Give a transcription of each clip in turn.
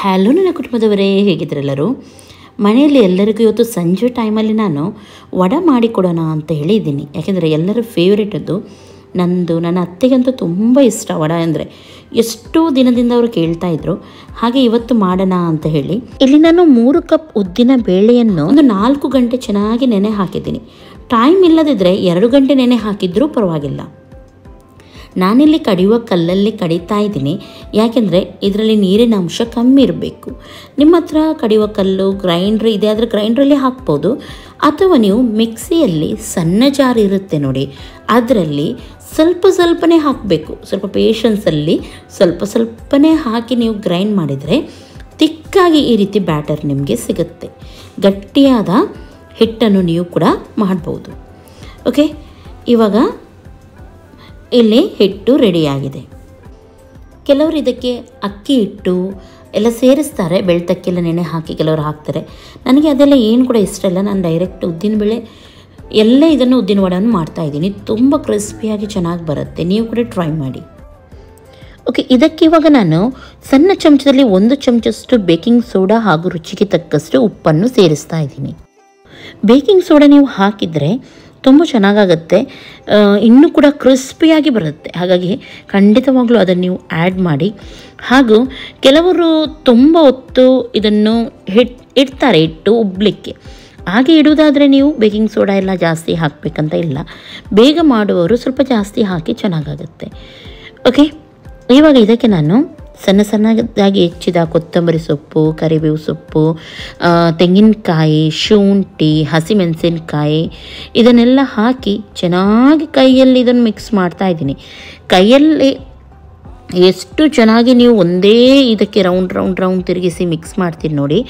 Hello ನನ್ನ ಕುಟುಂಬದವರೇ, ಹೇಗಿದ್ರೆಲ್ಲರೂ? ಮನೆಯಲ್ಲಿ ಎಲ್ಲರಿಗೂ ಇವತ್ತು ಸಂಜೆ ಟೈಮಲ್ಲಿ ನಾನು ವಡೆ ಮಾಡಿಕೊಡೋಣ ಅಂತ ಹೇಳಿದ್ದೀನಿ. ಯಾಕೆಂದರೆ ಎಲ್ಲರ ಫೇವ್ರೇಟ್ ಅದು. ನನ್ನ ಅತ್ತೆಗಂತೂ ತುಂಬ ಇಷ್ಟ ವಡೆ ಅಂದರೆ. ಎಷ್ಟೋ ದಿನದಿಂದ ಅವರು ಕೇಳ್ತಾಯಿದ್ರು. ಹಾಗೆ ಇವತ್ತು ಮಾಡೋಣ ಅಂತ ಹೇಳಿ ಇಲ್ಲಿ ನಾನು 3 ಕಪ್ ಉದ್ದಿನ ಬೇಳೆಯನ್ನು ಒಂದು 4 ಗಂಟೆ ಚೆನ್ನಾಗಿ ನೆನೆ ಹಾಕಿದ್ದೀನಿ. ಟೈಮ್ ಇಲ್ಲದಿದ್ದರೆ 2 ಗಂಟೆ ನೆನೆ ಹಾಕಿದ್ರೂ ಪರವಾಗಿಲ್ಲ. ನಾನಿಲ್ಲಿ ಕಡಿಯುವ ಕಲ್ಲಲ್ಲಿ ಕಡಿತಾ ಇದ್ದೀನಿ. ಯಾಕೆಂದರೆ ಇದರಲ್ಲಿ ನೀರಿನ ಅಂಶ ಕಮ್ಮಿ ಇರಬೇಕು. ನಿಮ್ಮ ಹತ್ರ ಕಡಿಯುವ ಕಲ್ಲು ಗ್ರೈಂಡ್ರ್ ಇದೆ, ಆದರೆ ಗ್ರೈಂಡ್ರಲ್ಲಿ ಹಾಕ್ಬೋದು. ಅಥವಾ ನೀವು ಮಿಕ್ಸಿಯಲ್ಲಿ ಸಣ್ಣ ಜಾರ್ ಇರುತ್ತೆ ನೋಡಿ, ಅದರಲ್ಲಿ ಸ್ವಲ್ಪನೇ ಹಾಕಬೇಕು. ಸ್ವಲ್ಪ ಪೇಷನ್ಸಲ್ಲಿ ಸ್ವಲ್ಪನೇ ಹಾಕಿ ನೀವು ಗ್ರೈಂಡ್ ಮಾಡಿದರೆ ತಿಕ್ಕಾಗಿ ಈ ರೀತಿ ಬ್ಯಾಟರ್ ನಿಮಗೆ ಸಿಗುತ್ತೆ. ಗಟ್ಟಿಯಾದ ಹಿಟ್ಟನ್ನು ನೀವು ಕೂಡ ಮಾಡ್ಬೋದು. ಓಕೆ, ಇವಾಗ ಇಲ್ಲಿ ಹಿಟ್ಟು ರೆಡಿಯಾಗಿದೆ. ಕೆಲವರು ಇದಕ್ಕೆ ಅಕ್ಕಿ ಹಿಟ್ಟು ಎಲ್ಲ ಸೇರಿಸ್ತಾರೆ, ಬೆಳ್ತಕ್ಕೆಲ್ಲ ನೆನೆ ಹಾಕಿ ಕೆಲವರು ಹಾಕ್ತಾರೆ. ನನಗೆ ಅದೆಲ್ಲ ಏನು ಕೂಡ ಇಷ್ಟ ಇಲ್ಲ. ನಾನು ಡೈರೆಕ್ಟ್ ಉದ್ದಿನಬೇಳೆ ಎಲ್ಲ ಇದನ್ನು ಉದ್ದಿನ ವಡೆಯನ್ನು ಮಾಡ್ತಾಯಿದ್ದೀನಿ. ತುಂಬ ಕ್ರಿಸ್ಪಿಯಾಗಿ ಚೆನ್ನಾಗಿ ಬರುತ್ತೆ. ನೀವು ಕೂಡ ಟ್ರೈ ಮಾಡಿ. ಓಕೆ, ಇದಕ್ಕೆ ಇವಾಗ ನಾನು ಸಣ್ಣ ಚಮಚದಲ್ಲಿ 1 ಚಮಚದಷ್ಟು ಬೇಕಿಂಗ್ ಸೋಡಾ ಹಾಗೂ ರುಚಿಗೆ ತಕ್ಕಷ್ಟು ಉಪ್ಪನ್ನು ಸೇರಿಸ್ತಾ ಇದ್ದೀನಿ. ಬೇಕಿಂಗ್ ಸೋಡಾ ನೀವು ಹಾಕಿದರೆ ತುಂಬ ಚೆನ್ನಾಗಾಗುತ್ತೆ, ಇನ್ನೂ ಕೂಡ ಕ್ರಿಸ್ಪಿಯಾಗಿ ಬರುತ್ತೆ. ಹಾಗಾಗಿ ಖಂಡಿತವಾಗ್ಲೂ ಅದನ್ನು ನೀವು ಆ್ಯಡ್ ಮಾಡಿ. ಹಾಗೂ ಕೆಲವರು ತುಂಬ ಹೊತ್ತು ಇದನ್ನು ಇಡ್ತಾರೆ, ಇಟ್ಟು ಉಬ್ಬಲಿಕ್ಕೆ. ಹಾಗೆ ಇಡುವುದಾದರೆ ನೀವು ಬೇಕಿಂಗ್ ಸೋಡಾ ಎಲ್ಲ ಜಾಸ್ತಿ ಹಾಕಬೇಕಂತ ಇಲ್ಲ. ಬೇಗ ಮಾಡುವವರು ಸ್ವಲ್ಪ ಜಾಸ್ತಿ ಹಾಕಿ ಚೆನ್ನಾಗಾಗುತ್ತೆ. ಓಕೆ, ಇವಾಗ ಇದಕ್ಕೆ ನಾನು ಸಣ್ಣದಾಗಿ ಹೆಚ್ಚಿದ ಕೊತ್ತಂಬರಿ ಸೊಪ್ಪು, ಕರಿಬೇವು ಸೊಪ್ಪು, ತೆಂಗಿನಕಾಯಿ, ಶುಂಠಿ, ಹಸಿಮೆಣಸಿನಕಾಯಿ ಇದನ್ನೆಲ್ಲ ಹಾಕಿ ಚೆನ್ನಾಗಿ ಕೈಯಲ್ಲಿ ಇದನ್ನು ಮಿಕ್ಸ್ ಮಾಡ್ತಾ ಇದ್ದೀನಿ. ಕೈಯಲ್ಲಿ ಎಷ್ಟು ಚೆನ್ನಾಗಿ ನೀವು ಒಂದೇ ಇದಕ್ಕೆ ರೌಂಡ್ ತಿರುಗಿಸಿ ಮಿಕ್ಸ್ ಮಾಡ್ತೀರಿ ನೋಡಿ,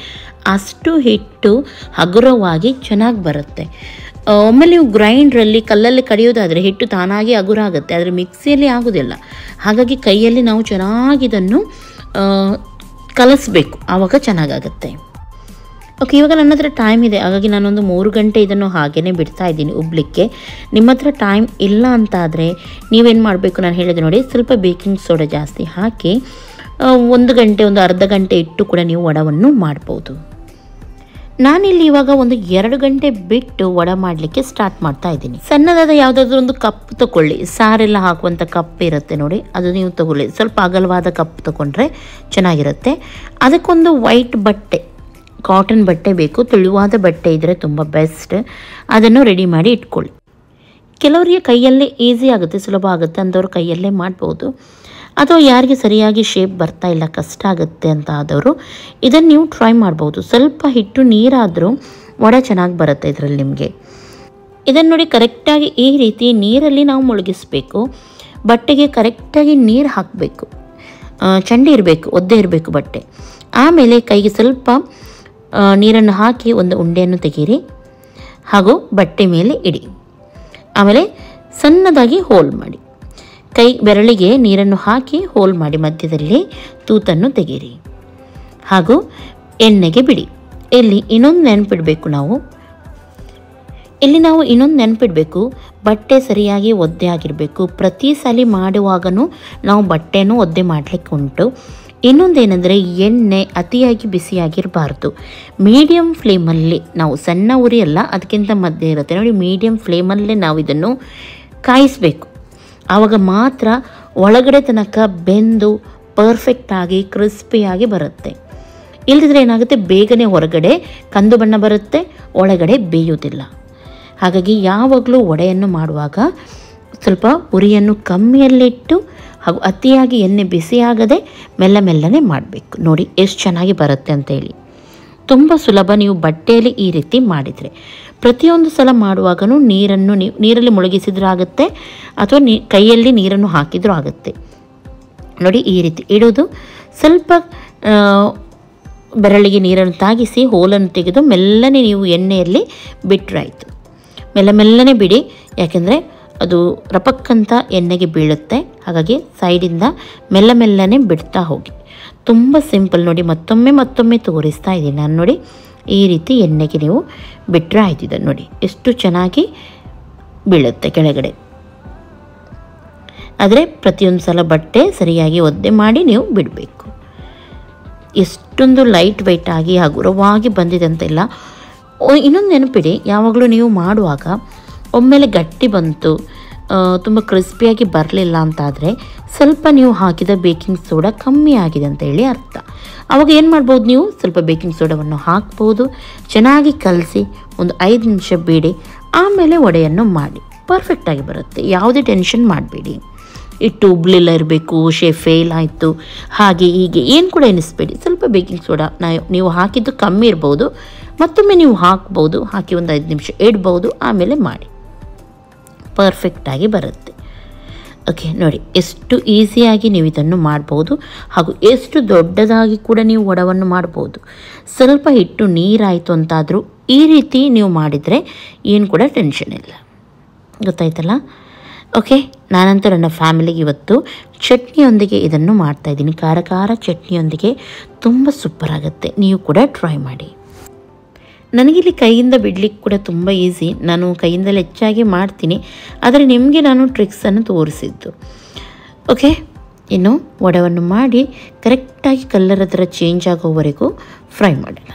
ಅಷ್ಟು ಹಿಟ್ಟು ಹಗುರವಾಗಿ ಚೆನ್ನಾಗಿ ಬರುತ್ತೆ. ಒಮ್ಮೆ ನೀವು ಗ್ರೈಂಡ್ರಲ್ಲಿ ಕಲ್ಲಲ್ಲಿ ಕಡಿಯೋದಾದರೆ ಹಿಟ್ಟು ತಾನಾಗಿ ಹಗುರ ಆಗುತ್ತೆ, ಆದರೆ ಮಿಕ್ಸಿಯಲ್ಲಿ ಆಗೋದಿಲ್ಲ. ಹಾಗಾಗಿ ಕೈಯಲ್ಲಿ ನಾವು ಚೆನ್ನಾಗಿ ಇದನ್ನು ಕಲಿಸ್ಬೇಕು, ಆವಾಗ ಚೆನ್ನಾಗಾಗುತ್ತೆ. ಓಕೆ, ಇವಾಗ ನನ್ನ ಹತ್ರ ಟೈಮ್ ಇದೆ, ಹಾಗಾಗಿ ನಾನೊಂದು 3 ಗಂಟೆ ಇದನ್ನು ಹಾಗೇ ಬಿಡ್ತಾ ಇದ್ದೀನಿ ಉಬ್ಬಲಿಕ್ಕೆ. ನಿಮ್ಮ ಹತ್ರ ಟೈಮ್ ಇಲ್ಲ ಅಂತಾದರೆ ನೀವೇನು ಮಾಡಬೇಕು, ನಾನು ಹೇಳಿದೆ ನೋಡಿ, ಸ್ವಲ್ಪ ಬೇಕಿಂಗ್ ಸೋಡಾ ಜಾಸ್ತಿ ಹಾಕಿ 1 ಗಂಟೆ, ಒಂದು ಅರ್ಧ ಗಂಟೆ ಇಟ್ಟು ಕೂಡ ನೀವು ವಡವನ್ನು ಮಾಡ್ಬೋದು. ನಾನಿಲ್ಲಿ ಇವಾಗ ಒಂದು 2 ಗಂಟೆ ಬಿಟ್ಟು ವಡೆ ಮಾಡಲಿಕ್ಕೆ ಸ್ಟಾರ್ಟ್ ಮಾಡ್ತಾ ಇದ್ದೀನಿ. ಸಣ್ಣದಾದ ಯಾವುದಾದ್ರೂ ಒಂದು ಕಪ್ ತಗೊಳ್ಳಿ, ಸಾರೆಲ್ಲ ಹಾಕುವಂಥ ಕಪ್ ಇರುತ್ತೆ ನೋಡಿ, ಅದು ನೀವು ತಗೊಳ್ಳಿ. ಸ್ವಲ್ಪ ಅಗಲವಾದ ಕಪ್ ತಗೊಂಡ್ರೆ ಚೆನ್ನಾಗಿರುತ್ತೆ. ಅದಕ್ಕೊಂದು ವೈಟ್ ಬಟ್ಟೆ, ಕಾಟನ್ ಬಟ್ಟೆ ಬೇಕು, ತೆಳುವಾದ ಬಟ್ಟೆ ಇದ್ದರೆ ತುಂಬ ಬೆಸ್ಟ್. ಅದನ್ನು ರೆಡಿ ಮಾಡಿ ಇಟ್ಕೊಳ್ಳಿ. ಕೆಲವರಿಗೆ ಕೈಯಲ್ಲೇ ಈಸಿ ಆಗುತ್ತೆ, ಸುಲಭ ಆಗುತ್ತೆ ಅಂಥವ್ರು ಕೈಯಲ್ಲೇ ಮಾಡ್ಬೋದು. ಅಥವಾ ಯಾರಿಗೆ ಸರಿಯಾಗಿ ಶೇಪ್ ಬರ್ತಾ ಇಲ್ಲ, ಕಷ್ಟ ಆಗುತ್ತೆ ಅಂತ ಆದವರು ಇದನ್ನು ನೀವು ಟ್ರೈ ಮಾಡ್ಬೋದು. ಸ್ವಲ್ಪ ಹಿಟ್ಟು ನೀರಾದರೂ ವಡೆ ಚೆನ್ನಾಗಿ ಬರುತ್ತೆ ಇದರಲ್ಲಿ ನಿಮಗೆ. ಇದನ್ನು ನೋಡಿ, ಕರೆಕ್ಟಾಗಿ ಈ ರೀತಿ ನೀರಲ್ಲಿ ನಾವು ಮುಳುಗಿಸ್ಬೇಕು. ಬಟ್ಟೆಗೆ ಕರೆಕ್ಟಾಗಿ ನೀರು ಹಾಕಬೇಕು, ಚಂಡಿ ಇರಬೇಕು, ಒದ್ದೆ ಇರಬೇಕು ಬಟ್ಟೆ. ಆಮೇಲೆ ಕೈಗೆ ಸ್ವಲ್ಪ ನೀರನ್ನು ಹಾಕಿ ಒಂದು ಉಂಡೆಯನ್ನು ತೆಗೀರಿ ಹಾಗೂ ಬಟ್ಟೆ ಮೇಲೆ ಇಡಿ. ಆಮೇಲೆ ಸಣ್ಣದಾಗಿ ಹೋಲ್ ಮಾಡಿ, ಕೈ ಬೆರಳಿಗೆ ನೀರನ್ನು ಹಾಕಿ ಹೋಲ್ ಮಾಡಿ, ಮಧ್ಯದಲ್ಲಿ ತೂತನ್ನು ತೆಗೀರಿ ಹಾಗೂ ಎಣ್ಣೆಗೆ ಬಿಡಿ. ಇಲ್ಲಿ ಇನ್ನೊಂದು ನೆನಪಿಡಬೇಕು, ಬಟ್ಟೆ ಸರಿಯಾಗಿ ಒದ್ದೆ ಆಗಿರಬೇಕು. ಪ್ರತಿ ಸಲ ಮಾಡುವಾಗಲೂ ನಾವು ಬಟ್ಟೆನೂ ಒದ್ದೆ ಮಾಡಲಿಕ್ಕೆ ಉಂಟು. ಇನ್ನೊಂದೇನೆಂದರೆ ಎಣ್ಣೆ ಅತಿಯಾಗಿ ಬಿಸಿಯಾಗಿರಬಾರ್ದು. ಮೀಡಿಯಮ್ ಫ್ಲೇಮಲ್ಲಿ ನಾವು, ಸಣ್ಣ ಉರಿ ಅಲ್ಲ, ಅದಕ್ಕಿಂತ ಮಧ್ಯೆ ಇರುತ್ತೆ ನೋಡಿ, ಮೀಡಿಯಮ್ ಫ್ಲೇಮಲ್ಲೇ ನಾವು ಇದನ್ನು ಕಾಯಿಸಬೇಕು. ಆವಾಗ ಮಾತ್ರ ಒಳಗಡೆ ತನಕ ಬೆಂದು ಪರ್ಫೆಕ್ಟಾಗಿ ಕ್ರಿಸ್ಪಿಯಾಗಿ ಬರುತ್ತೆ. ಇಲ್ಲದಿದ್ದರೆ ಏನಾಗುತ್ತೆ, ಬೇಗನೆ ಹೊರಗಡೆ ಕಂದು ಬಣ್ಣ ಬರುತ್ತೆ, ಒಳಗಡೆ ಬೇಯುವುದಿಲ್ಲ. ಹಾಗಾಗಿ ಯಾವಾಗಲೂ ವಡೆಯನ್ನು ಮಾಡುವಾಗ ಸ್ವಲ್ಪ ಉರಿಯನ್ನು ಕಮ್ಮಿಯಲ್ಲಿಟ್ಟು ಹಾಗೂ ಅತಿಯಾಗಿ ಎಣ್ಣೆ ಬಿಸಿಯಾಗದೆ ಮೆಲ್ಲನೆ ಮಾಡಬೇಕು. ನೋಡಿ ಎಷ್ಟು ಚೆನ್ನಾಗಿ ಬರುತ್ತೆ ಅಂತೇಳಿ. ತುಂಬ ಸುಲಭ. ನೀವು ಬಟ್ಟೆಯಲ್ಲಿ ಈ ರೀತಿ ಮಾಡಿದರೆ ಪ್ರತಿಯೊಂದು ಸಲ ಮಾಡುವಾಗಲೂ ನೀರಲ್ಲಿ ಮುಳುಗಿಸಿದ್ರೂ ಆಗುತ್ತೆ, ಅಥವಾ ಕೈಯಲ್ಲಿ ನೀರನ್ನು ಹಾಕಿದ್ರೂ ಆಗುತ್ತೆ. ನೋಡಿ ಈ ರೀತಿ ಇಡೋದು. ಸ್ವಲ್ಪ ಬೆರಳಿಗೆ ನೀರನ್ನು ತಾಗಿಸಿ ಹೋಲನ್ನು ತೆಗೆದು ಮೆಲ್ಲನೆ ನೀವು ಎಣ್ಣೆಯಲ್ಲಿ ಬಿಟ್ಟರಾಯಿತು. ಮೆಲ್ಲನೆ ಬಿಡಿ, ಯಾಕೆಂದರೆ ಅದು ರಪಕ್ಕಂತ ಎಣ್ಣೆಗೆ ಬೀಳುತ್ತೆ. ಹಾಗಾಗಿ ಸೈಡಿಂದ ಮೆಲ್ಲನೆ ಬಿಡ್ತಾ ಹೋಗಿ. ತುಂಬ ಸಿಂಪಲ್ ನೋಡಿ. ಮತ್ತೊಮ್ಮೆ ತೋರಿಸ್ತಾ ಇದ್ದೀನಿ ನಾನು. ನೋಡಿ ಈ ರೀತಿ ಎಣ್ಣೆಗೆ ನೀವು ಬಿಟ್ಟರೆ ಆಯ್ತಿದೆ. ನೋಡಿ ಎಷ್ಟು ಚೆನ್ನಾಗಿ ಬೀಳುತ್ತೆ ಕೆಳಗಡೆ. ಆದರೆ ಪ್ರತಿಯೊಂದು ಸಲ ಬಟ್ಟೆ ಸರಿಯಾಗಿ ಒದ್ದೆ ಮಾಡಿ ನೀವು ಬಿಡಬೇಕು. ಎಷ್ಟೊಂದು ಲೈಟ್ ವೆಯ್ಟ್ ಆಗಿ ಹಗುರವಾಗಿ ಬಂದಿದೆ ಅಂತೆಲ್ಲ. ಇನ್ನೊಂದು ನೆನಪಿಡಿ, ಯಾವಾಗಲೂ ನೀವು ಮಾಡುವಾಗ ಒಮ್ಮೆಲೆ ಗಟ್ಟಿ ಬಂತು, ತುಂಬ ಕ್ರಿಸ್ಪಿಯಾಗಿ ಬರಲಿಲ್ಲ ಅಂತಾದರೆ ಸ್ವಲ್ಪ ನೀವು ಹಾಕಿದ ಬೇಕಿಂಗ್ ಸೋಡಾ ಕಮ್ಮಿ ಆಗಿದೆ ಅಂತ ಹೇಳಿ ಅರ್ಥ. ಆವಾಗ ಏನು ಮಾಡ್ಬೋದು, ನೀವು ಸ್ವಲ್ಪ ಬೇಕಿಂಗ್ ಸೋಡಾವನ್ನು ಹಾಕ್ಬೋದು, ಚೆನ್ನಾಗಿ ಕಲಸಿ ಒಂದು 5 ನಿಮಿಷ ಬೇಡಿ, ಆಮೇಲೆ ವಡೆಯನ್ನು ಮಾಡಿ. ಪರ್ಫೆಕ್ಟಾಗಿ ಬರುತ್ತೆ. ಯಾವುದೇ ಟೆನ್ಷನ್ ಮಾಡಬೇಡಿ. ಇಟ್ಟು ಉಬ್ಲಿಲ್ಲ ಇರಬೇಕು, ಶೇಪ್ ಫೇಲ್ ಆಯಿತು ಹಾಗೆ ಹೀಗೆ ಏನು ಕೂಡ ಎನಿಸ್ಬೇಡಿ. ಸ್ವಲ್ಪ ಬೇಕಿಂಗ್ ಸೋಡಾ ನೀವು ಹಾಕಿದ್ದು ಕಮ್ಮಿ ಇರ್ಬೋದು, ಮತ್ತೊಮ್ಮೆ ನೀವು ಹಾಕ್ಬೋದು, ಹಾಕಿ ಒಂದು 5 ನಿಮಿಷ ಇಡ್ಬೋದು, ಆಮೇಲೆ ಮಾಡಿ. ಪರ್ಫೆಕ್ಟಾಗಿ ಬರುತ್ತೆ. ಓಕೆ, ನೋಡಿ ಎಷ್ಟು ಈಸಿಯಾಗಿ ನೀವು ಇದನ್ನು ಮಾಡ್ಬೋದು, ಹಾಗೂ ಎಷ್ಟು ದೊಡ್ಡದಾಗಿ ಕೂಡ ನೀವು ವಡವನ್ನು ಮಾಡ್ಬೋದು. ಸ್ವಲ್ಪ ಹಿಟ್ಟು ನೀರಾಯಿತು ಅಂತಾದರೂ ಈ ರೀತಿ ನೀವು ಮಾಡಿದರೆ ಏನು ಕೂಡ ಟೆನ್ಷನ್ ಇಲ್ಲ. ಗೊತ್ತಾಯ್ತಲ್ಲ? ಓಕೆ, ನಾನಂತೂ ನನ್ನ ಫ್ಯಾಮಿಲಿಗೆ ಇವತ್ತು ಚಟ್ನಿಯೊಂದಿಗೆ ಇದನ್ನು ಮಾಡ್ತಾಯಿದ್ದೀನಿ. ಖಾರ ಖಾರ ಚಟ್ನಿಯೊಂದಿಗೆ ತುಂಬ ಸೂಪರ್ ಆಗುತ್ತೆ. ನೀವು ಕೂಡ ಟ್ರೈ ಮಾಡಿ. ನನಗಿಲ್ಲಿ ಕೈಯಿಂದ ಬಿಡಲಿಕ್ಕೆ ಕೂಡ ತುಂಬ ಈಸಿ. ನಾನು ಕೈಯಿಂದಲೇ ಹೆಚ್ಚಾಗಿ ಮಾಡ್ತೀನಿ, ಆದರೆ ನಿಮಗೆ ನಾನು ಟ್ರಿಕ್ಸನ್ನು ತೋರಿಸಿದ್ದು. ಓಕೆ, ಇನ್ನು ವಡವನ್ನು ಮಾಡಿ ಕರೆಕ್ಟಾಗಿ ಕಲರ್ ಅದರ ಚೇಂಜ್ ಆಗೋವರೆಗೂ ಫ್ರೈ ಮಾಡೋಣ.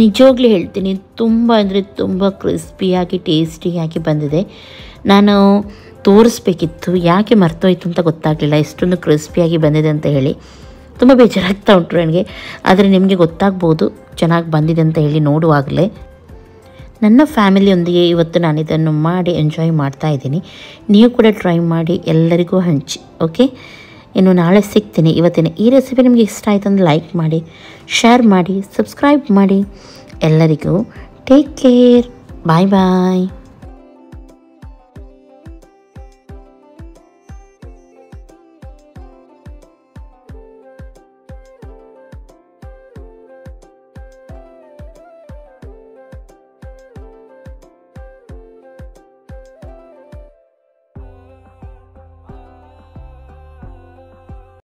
ನಿಜವಾಗ್ಲೂ ಹೇಳ್ತೀನಿ, ತುಂಬ ಅಂದರೆ ತುಂಬ ಕ್ರಿಸ್ಪಿಯಾಗಿ ಟೇಸ್ಟಿಯಾಗಿ ಬಂದಿದೆ. ನಾನು ತೋರಿಸ್ಬೇಕಿತ್ತು, ಯಾಕೆ ಮರ್ತೋಯ್ತು ಅಂತ ಗೊತ್ತಾಗಲಿಲ್ಲ. ಎಷ್ಟೊಂದು ಕ್ರಿಸ್ಪಿಯಾಗಿ ಬಂದಿದೆ ಅಂತ ಹೇಳಿ ತುಂಬ ಬೇಜಾರಾಗ್ತಾ ಉಂಟು ನನಗೆ. ಆದರೆ ನಿಮಗೆ ಗೊತ್ತಾಗ್ಬೋದು ಚೆನ್ನಾಗಿ ಬಂದಿದೆ ಅಂತ ಹೇಳಿ ನೋಡುವಾಗಲೇ. ನನ್ನ ಫ್ಯಾಮಿಲಿಯೊಂದಿಗೆ ಇವತ್ತು ನಾನು ಇದನ್ನು ಮಾಡಿ ಎಂಜಾಯ್ ಮಾಡ್ತಾಯಿದ್ದೀನಿ. ನೀವು ಕೂಡ ಟ್ರೈ ಮಾಡಿ, ಎಲ್ಲರಿಗೂ ಹಂಚಿ. ಓಕೆ, ಇನ್ನು ನಾಳೆ ಸಿಗ್ತೀನಿ. ಇವತ್ತಿನ ಈ ರೆಸಿಪಿ ನಿಮಗೆ ಇಷ್ಟ ಆಯ್ತು ಅಂದರೆ ಲೈಕ್ ಮಾಡಿ, ಶೇರ್ ಮಾಡಿ, ಸಬ್ಸ್ಕ್ರೈಬ್ ಮಾಡಿ. ಎಲ್ಲರಿಗೂ ಟೇಕ್ ಕೇರ್. ಬಾಯ್ ಬಾಯ್.